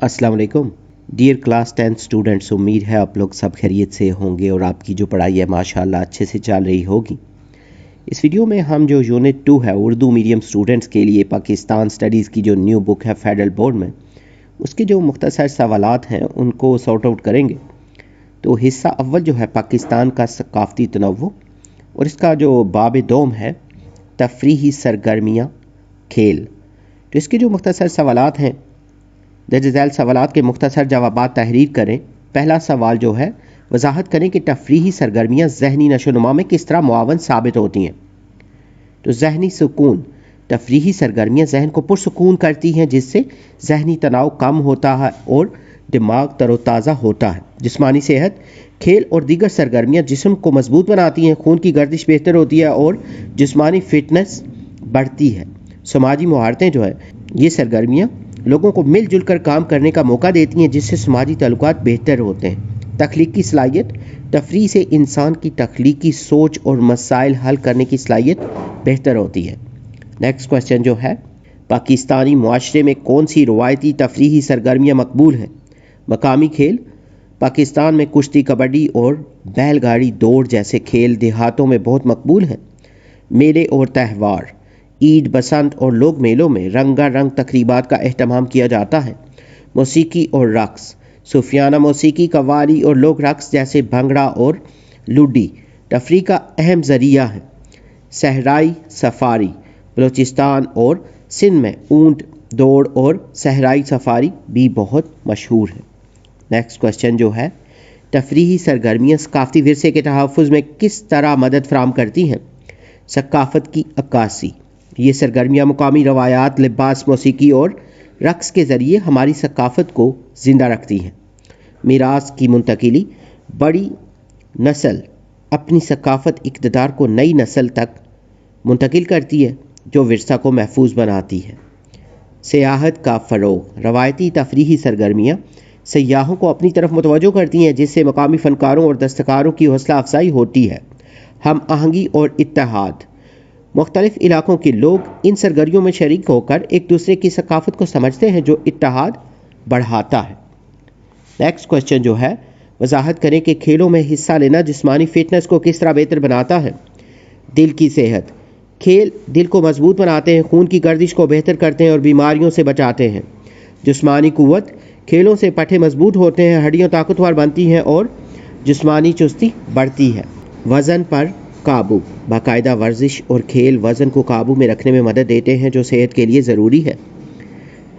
अस्सलाम वालेकुम dear class 10 students, उम्मीद है आप लोग सब खैरियत से होंगे और आपकी जो पढ़ाई है माशाल्लाह अच्छे से चल रही होगी। इस वीडियो में हम जो यूनिट 2 है उर्दू मीडियम स्टूडेंट्स के लिए पाकिस्तान स्टडीज़ की जो न्यू बुक है फेडरल बोर्ड में, उसके जो मुख्तसर सवालात हैं उनको सॉर्ट आउट करेंगे। तो हिस्सा अव्वल जो है पाकिस्तान का सकाफ़ती तनव्वु, और इसका जो बाब दोम है तफरीही सरगर्मियाँ खेल। तो इसके जो मुख्तसर सवालात हैं, दर्ज झैल सवालात के मुख्तसर जवाबात तहरीर करें। पहला सवाल जो है, वजाहत करें कि तफरीही सरगर्मियाँ ज़हनी नशोनुमा में किस तरह मुआवन साबित होती हैं। तो ज़हनी सुकून, तफरीही सरगर्मियाँ जहन को पुरसुकून करती हैं जिससे ज़हनी तनाव कम होता है और दिमाग तरोताज़ा होता है। जिस्मानी सेहत, खेल और दीगर सरगर्मियाँ जिस्म को मजबूत बनाती हैं, खून की गर्दिश बेहतर होती है और जिस्मानी फिटनेस बढ़ती है। समाजी महारतें जो है, ये सरगर्मियाँ लोगों को मिलजुल कर काम करने का मौका देती हैं जिससे समाजी ताल्लुकात बेहतर होते हैं। तख्लीकी सलाहियत, तफरीह से इंसान की तख्लीकी सोच और मसाइल हल करने की सलाहियत बेहतर होती है। नेक्स्ट क्वेश्चन जो है, पाकिस्तानी मुआशरे में कौन सी रवायती तफरीही सरगर्मियाँ मकबूल हैं। मकामी खेल, पाकिस्तान में कुश्ती, कबड्डी और बैलगाड़ी दौड़ जैसे खेल देहातों में बहुत मकबूल हैं। मेले और त्यौहार, ईद, बसंत और लोक मेलों में रंगारंग तकरीबात का एहतमाम किया जाता है। मौसीकी और रक्स, सूफियाना मौसीकी, कव्वाली और लोक रक्स जैसे भंगड़ा और लुड्डी तफरीह का अहम ज़रिया है। सहराई सफारी, बलूचिस्तान और सिंध में ऊंट दौड़ और सहराई सफारी भी बहुत मशहूर है। नेक्स्ट क्वेश्चन जो है, तफरीही सरगर्मियाँ सकाफ़ती विरसे के तहफ़्फ़ुज़ में किस तरह मदद फ़राहम करती हैं। सकाफ़त की अक्कासी, ये सरगर्मियाँ मुकामी रवायात, लिबास, मौसीकी और रक्स के ज़रिए हमारी सकाफ़त को ज़िंदा रखती हैं। मीरास की मुंतकिली, बड़ी नस्ल अपनी सकाफ़त इक़्तिदार को नई नस्ल तक मुंतकिल करती है जो विरसा को महफूज बनाती है। सियाहत का फ़रोग़, रवायती तफरीही सरगर्मियाँ सयाहों को अपनी तरफ मुतवज्जो करती हैं जिससे मकामी फ़नकारों और दस्तकारों की हौसला अफजाई होती है। हम आहंगी और इत्तेहाद, मुख्तलिफ इलाकों के लोग इन सरगर्मियों में शरीक होकर एक दूसरे की सकाफ़त को समझते हैं जो इत्तेहाद बढ़ाता है। नेक्स्ट क्वेश्चन जो है, वजाहत करें कि खेलों में हिस्सा लेना जिस्मानी फ़िटनेस को किस तरह बेहतर बनाता है। दिल की सेहत, खेल दिल को मजबूत बनाते हैं, खून की गर्दिश को बेहतर करते हैं और बीमारियों से बचाते हैं। जिस्मानी कुव्वत, खेलों से पट्टे मजबूत होते हैं, हड्डियाँ ताकतवर बनती हैं और जिस्मानी चुस्ती बढ़ती है। वज़न पर काबू, बाकायदा वर्जिश और खेल वज़न को काबू में रखने में मदद देते हैं जो सेहत के लिए ज़रूरी है।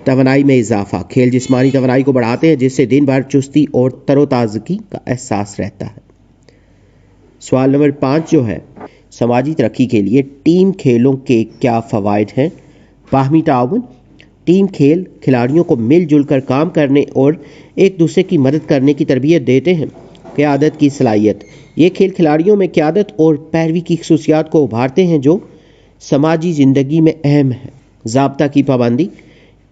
तवानाई में इजाफा, खेल जिस्मानी तवानाई को बढ़ाते हैं जिससे दिन भर चुस्ती और तरोताज़गी का एहसास रहता है। सवाल नंबर 5 जो है, समाजी तरक्की के लिए टीम खेलों के क्या फ़वाइद हैं। बाहमी ताउन, टीम खेल खिलाड़ियों को मिलजुल कर काम करने और एक दूसरे की मदद करने की तरबियत देते हैं। क़यादत की सलाहियत, ये खेल खिलाड़ियों में क़यादत और पैरवी की खसूसियात को उभारते हैं जो समाजी ज़िंदगी में अहम है। ज़ाब्ता की पाबंदी,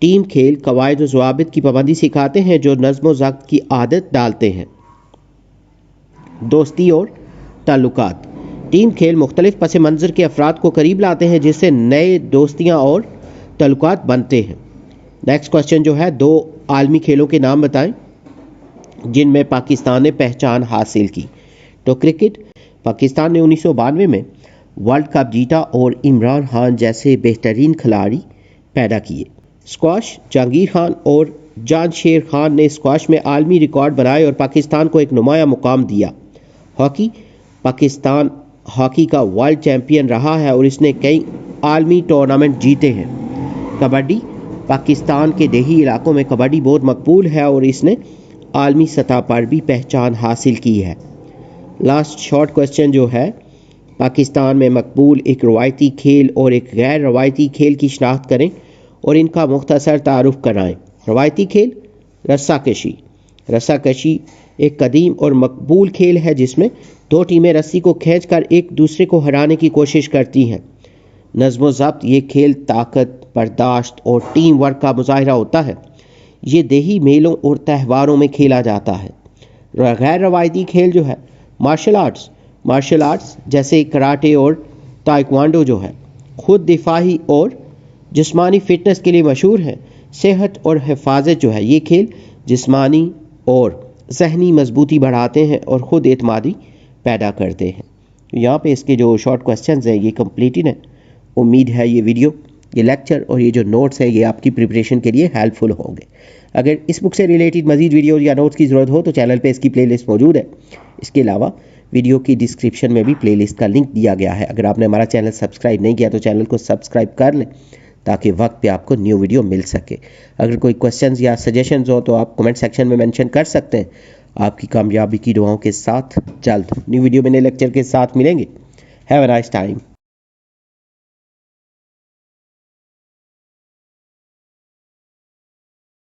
टीम खेल कवायद व ज़वाबित की पाबंदी सिखाते हैं जो नज़्म व ज़ब्त की आदत डालते हैं। दोस्ती और ताल्लुकात, टीम खेल मुख्तलिफ पस मंज़र के अफराद को करीब लाते हैं जिससे नए दोस्तियाँ और ताल्लुकात बनते हैं। नेक्स्ट क्वेश्चन जो है, 2 आलमी खेलों के नाम बताएं जिनमें पाकिस्तान ने पहचान हासिल की। तो क्रिकेट, पाकिस्तान ने 1992 में वर्ल्ड कप जीता और इमरान खान जैसे बेहतरीन खिलाड़ी पैदा किए। स्क्वाश, जहांगीर खान और जानशेर खान ने स्क्वाश में आलमी रिकॉर्ड बनाए और पाकिस्तान को एक नुमाया मुकाम दिया। हॉकी, पाकिस्तान हॉकी का वर्ल्ड चैम्पियन रहा है और इसने कई आलमी टूर्नामेंट जीते हैं। कबड्डी, पाकिस्तान के देही इलाकों में कबड्डी बहुत मकबूल है और इसने आलमी सतह पर भी पहचान हासिल की है। लास्ट शॉर्ट क्वेश्चन जो है, पाकिस्तान में मकबूल एक रवायती खेल और एक गैर रवायती खेल की शनाख्त करें और इनका मुख्तसर तारुफ कराएं। रवायती खेल, रस्साकशी, रस्साकशी एक कदीम और मकबूल खेल है जिसमें 2 टीमें रस्सी को खींचकर एक दूसरे को हराने की कोशिश करती हैं। नज़्म व ज़ब्त, ये खेल ताकत, बर्दाश्त और टीम वर्क का मुजाहिरा होता है। ये देही मेलों और त्यौहारों में खेला जाता है। गैर रवायती खेल जो है, मार्शल आर्ट्स जैसे कराटे और ताइक्वांडो जो है खुद दिफाही और जिस्मानी फ़िटनेस के लिए मशहूर है। صحت اور حفاظت جو ہے یہ کھیل جسمانی اور ذہنی مضبوطی بڑھاتے ہیں اور خود اعتمادی پیدا کرتے ہیں. یہاں پہ اس کے جو شارٹ کوسچنز ہیں یہ کمپلیٹڈ ہیں. امید ہے یہ ویڈیو، یہ لیکچر اور یہ جو نوٹس ہیں یہ آپ کی پریپریشن کے لیے ہیلپ فل ہوں گے. اگر اس بک سے ریلیٹڈ مزید ویڈیوز یا نوٹس کی ضرورت ہو تو چینل پہ اس کی پلے لسٹ موجود ہے. اس کے علاوہ ویڈیو کی ڈسکرپشن میں بھی پلے لسٹ کا لنک دیا گیا ہے. اگر آپ نے ہمارا چینل سبسکرائب نہیں کیا تو چینل کو سبسکرائب کر لیں تاکہ وقت پہ آپ کو نیو ویڈیو مل سکے. اگر کوئی کوسچنز یا سجیشنز ہو تو آپ کمنٹ سیکشن میں مینشن کر سکتے ہیں. آپ کی کامیابی کی دعاؤں کے ساتھ جلد نیو ویڈیو میں نئے لیکچر کے ساتھ ملیں گے. Have a nice time.